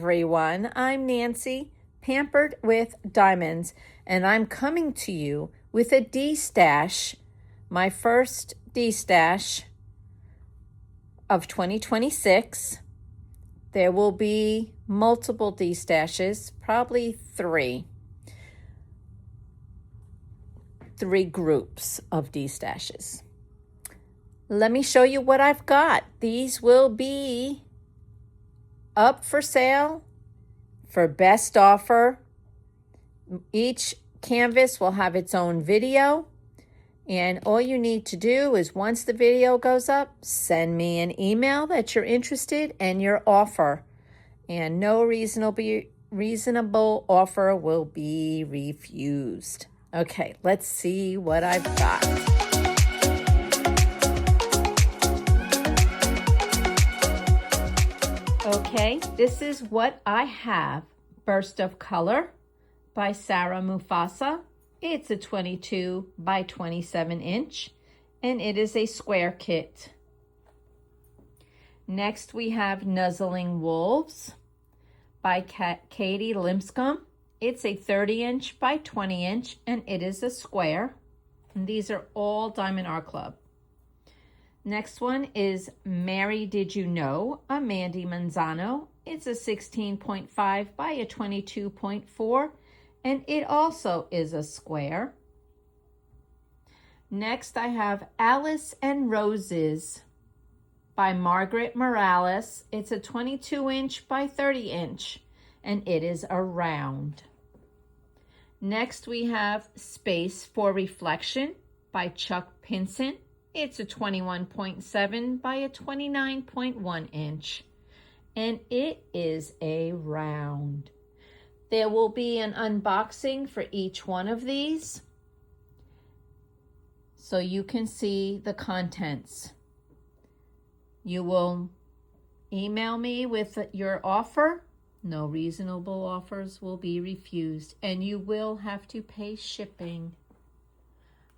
everyone. I'm Nancy, Pampered with Diamonds, and I'm coming to you with a D-stash, my first D-stash of 2026. There will be multiple D-stashes, probably three groups of D-stashes. Let me show you what I've got. These will be up for sale for best offer. Each canvas will have its own video, and all you need to do is once the video goes up, send me an email that you're interested and your offer, and no reasonable offer will be refused. Okay, let's see what I've got. Okay, this is what I have. Burst of Color by Sarah Mufasa. It's a 22 by 27 inch, and it is a square kit. Next, we have Nuzzling Wolves by Katie Limpscomb. It's a 30 inch by 20 inch, and it is a square. And these are all Diamond Art Club. Next one is Mary Did You Know, a Mandy Manzano. It's a 16.5 by a 22.4, and it also is a square. Next, I have Alice and Roses by Margaret Morales. It's a 22 inch by 30 inch, and it is a round. Next, we have Space for Reflection by Chuck Pinson. It's a 21.7 by a 29.1 inch, and it is a round. There will be an unboxing for each one of these, so you can see the contents. You will email me with your offer. No reasonable offers will be refused, and you will have to pay shipping.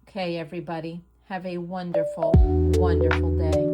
Okay, everybody. Have a wonderful, wonderful day.